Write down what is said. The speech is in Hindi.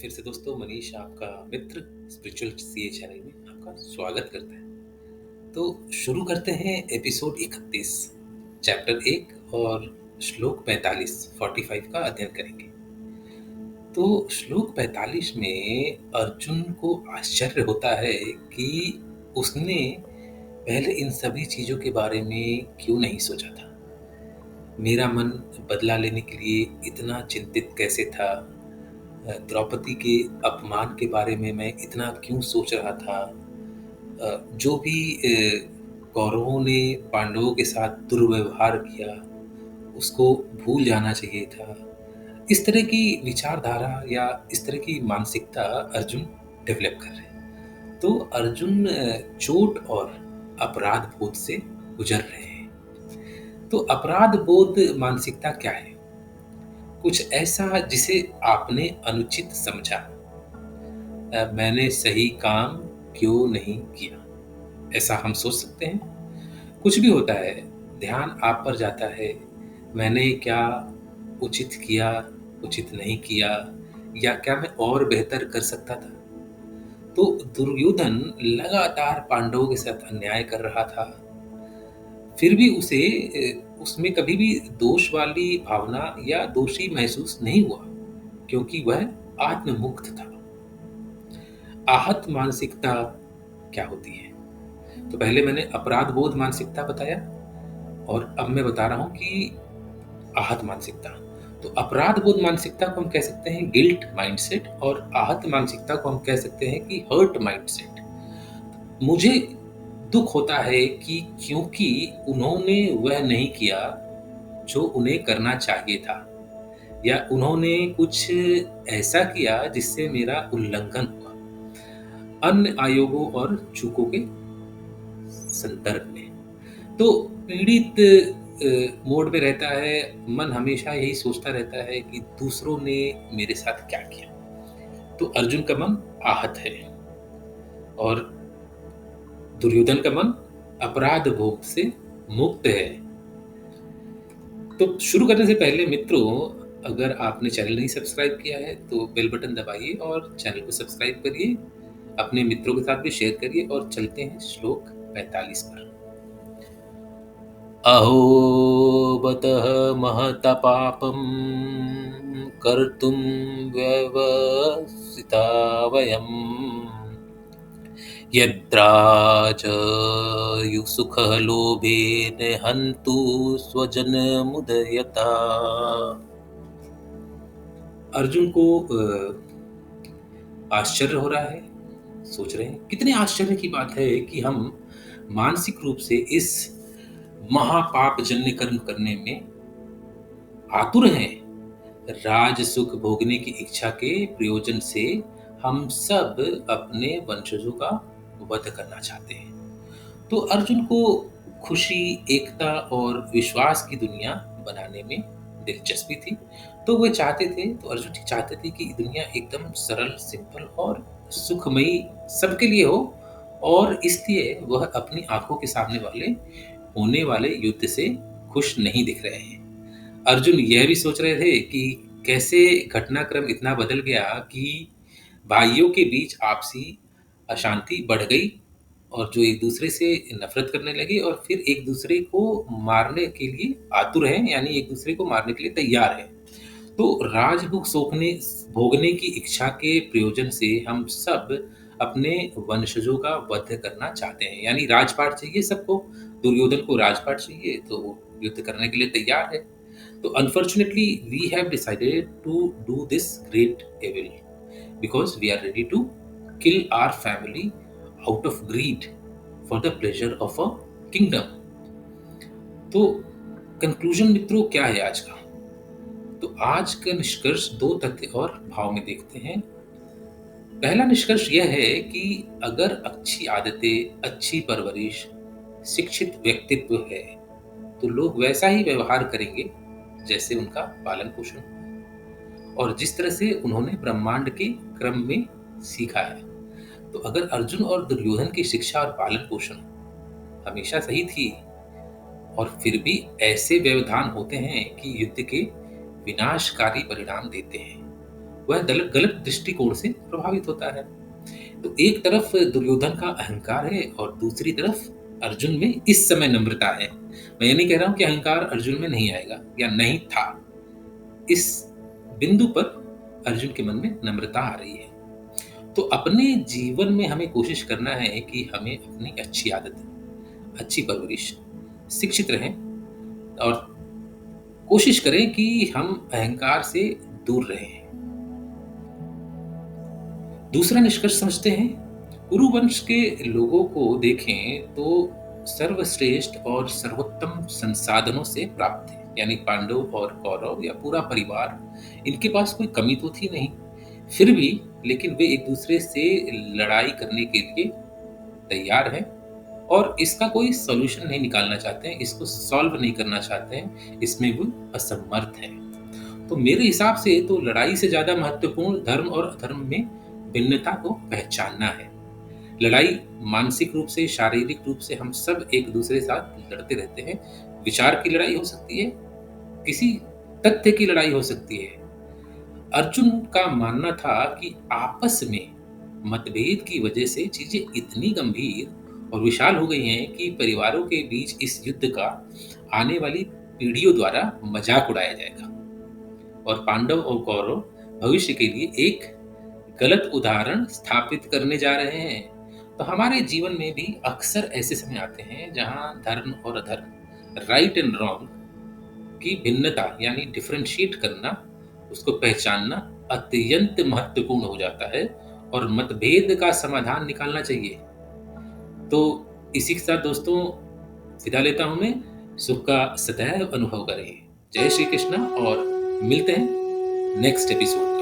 फिर से दोस्तों मनीष आपका मित्र स्पिरिचुअल सीए चैनल में आपका स्वागत करता है। तो शुरू करते हैं एपिसोड 31 चैप्टर 1 और श्लोक 45 का अध्ययन करेंगे। तो श्लोक 45 में अर्जुन को आश्चर्य होता है कि उसने पहले इन सभी चीजों के बारे में क्यों नहीं सोचा था। मेरा मन बदला लेने के लिए इतना चिंतित कैसे था। द्रौपदी के अपमान के बारे में मैं इतना क्यों सोच रहा था। जो भी कौरवों ने पांडवों के साथ दुर्व्यवहार किया उसको भूल जाना चाहिए था। इस तरह की विचारधारा या इस तरह की मानसिकता अर्जुन डेवलप कर रहे हैं। तो अर्जुन चोट और अपराध बोध से गुजर रहे हैं। तो अपराध बोध मानसिकता क्या है? कुछ ऐसा जिसे आपने अनुचित समझा। मैंने सही काम क्यों नहीं किया, ऐसा हम सोच सकते हैं। कुछ भी होता है, ध्यान आप पर जाता है, मैंने क्या उचित किया, उचित नहीं किया, या क्या मैं और बेहतर कर सकता था। तो दुर्योधन लगातार पांडवों के साथ अन्याय कर रहा था, फिर भी उसे उसमें कभी भी दोष वाली भावना या दोषी महसूस नहीं हुआ, क्योंकि वह आत्ममुक्त था। आहत मानसिकता क्या होती है? तो पहले मैंने अपराध बोध मानसिकता बताया और अब मैं बता रहा हूं कि आहत मानसिकता। तो अपराध बोध मानसिकता को हम कह सकते हैं गिल्ट माइंडसेट और आहत मानसिकता को हम कह सकते हैं कि हर्ट माइंडसेट। मुझे दुख होता है कि क्योंकि उन्होंने वह नहीं किया जो उन्हें करना चाहिए था, या उन्होंने कुछ ऐसा किया जिससे मेरा उल्लंघन हुआ अन्य आयोगों और चूकों के संदर्भ में। तो पीड़ित मोड में रहता है, मन हमेशा यही सोचता रहता है कि दूसरों ने मेरे साथ क्या किया। तो अर्जुन का मन आहत है और दुर्योधन का मन अपराध भोग से मुक्त है। तो शुरू करने से पहले मित्रों, अगर आपने चैनल नहीं सब्सक्राइब किया है तो बेल बटन दबाइए और चैनल को सब्सक्राइब करिए, अपने मित्रों के साथ भी शेयर करिए। और चलते हैं श्लोक 45 पर। अहो बतः महता पापं कर्तुं व्यवसिता वयम् यद्राजयुसुखः लोभेन हन्तु स्वजनमुदयता। अर्जुन को आश्चर्य हो रहा है, सोच रहे हैं कितने आश्चर्य की बात है कि हम मानसिक रूप से इस महापाप जन्य कर्म करने में आतुर हैं। राज सुख भोगने की इच्छा के प्रयोजन से हम सब अपने वंशजों का वध करना चाहते हैं। तो अर्जुन को खुशी, एकता और विश्वास की दुनिया बनाने में दिलचस्पी थी। तो वे चाहते थे, तो अर्जुन जी चाहते थे कि दुनिया एकदम सरल, सिंपल और सुखमयी सबके लिए हो, और इसलिए वह अपनी आंखों के सामने वाले होने वाले युद्ध से खुश नहीं दिख रहे हैं। अर्जुन यह भी सोच रहे थे कि कैसे घटनाक्रम इतना बदल गया कि भाइयों के बीच आपसी अशांति बढ़ गई, और जो एक दूसरे से नफरत करने लगे और फिर एक दूसरे को मारने के लिए आतुर हैं, यानी एक दूसरे को मारने के लिए तैयार हैं। तो राजभोग सोखने भोगने की इच्छा के प्रयोजन से हम सब अपने वंशजों का वध करना चाहते हैं, यानी राजपाट चाहिए सबको। दुर्योधन को राजपाट चाहिए, तो वो युद्ध करने के लिए तैयार है। तो unfortunately we have decided to do this great evil because we are ready to kill our family out of greed for the pleasure of a kingdom। तो कंक्लूजन मित्रों क्या है आज का? तो आज का निष्कर्ष दो तथ्य और भाव में देखते हैं। पहला निष्कर्ष यह है कि अगर अच्छी आदतें, अच्छी परवरिश, शिक्षित व्यक्तित्व है तो लोग वैसा ही व्यवहार करेंगे जैसे उनका पालन पोषण हुआ और जिस तरह से उन्होंने ब्रह्मांड के क्रम में सीखा है। तो अगर अर्जुन और दुर्योधन की शिक्षा और पालन पोषण हमेशा सही थी, और फिर भी ऐसे व्यवधान होते हैं कि युद्ध के विनाशकारी परिणाम देते हैं, वह गलत गलत दृष्टिकोण से प्रभावित होता है। तो एक तरफ दुर्योधन का अहंकार है और दूसरी तरफ अर्जुन में इस समय नम्रता है। मैं ये नहीं कह रहा हूं कि अहंकार अर्जुन में नहीं आएगा या नहीं था। इस बिंदु पर अर्जुन के मन में नम्रता आ रही है। तो अपने जीवन में हमें कोशिश करना है कि हमें अपनी अच्छी आदतें, अच्छी परवरिश, शिक्षित रहें और कोशिश करें कि हम अहंकार से दूर रहें। दूसरा निष्कर्ष समझते हैं। कुरुवंश के लोगों को देखें तो सर्वश्रेष्ठ और सर्वोत्तम संसाधनों से प्राप्त थे, यानी पांडव और कौरव या पूरा परिवार, इनके पास कोई कमी तो थी नहीं। फिर भी लेकिन वे एक दूसरे से लड़ाई करने के लिए तैयार हैं और इसका कोई सॉल्यूशन नहीं निकालना चाहते हैं, इसको सॉल्व नहीं करना चाहते हैं, इसमें वो असमर्थ हैं। तो मेरे हिसाब से तो लड़ाई से ज्यादा महत्वपूर्ण धर्म और अधर्म में भिन्नता को पहचानना है। लड़ाई मानसिक रूप से, शारीरिक रूप से हम सब एक दूसरे के साथ लड़ते रहते हैं। विचार की लड़ाई हो सकती है, किसी तथ्य की लड़ाई हो सकती है। अर्जुन का मानना था कि आपस में मतभेद की वजह से चीजें इतनी गंभीर और विशाल हो गई हैं कि परिवारों के बीच इस युद्ध का आने वाली पीढ़ियों द्वारा मजाक उड़ाया जाएगा और पांडव और कौरव भविष्य के लिए एक गलत उदाहरण स्थापित करने जा रहे हैं। तो हमारे जीवन में भी अक्सर ऐसे समय आते हैं जहां धर्म और अधर्म, राइट एंड रॉन्ग की भिन्नता यानी डिफरेंशिएट करना, उसको पहचानना अत्यंत महत्वपूर्ण हो जाता है और मतभेद का समाधान निकालना चाहिए। तो इसी के साथ दोस्तों विदा लेता हूं मैं। सुख का सदैव अनुभव करें। जय श्री कृष्ण और मिलते हैं नेक्स्ट एपिसोड।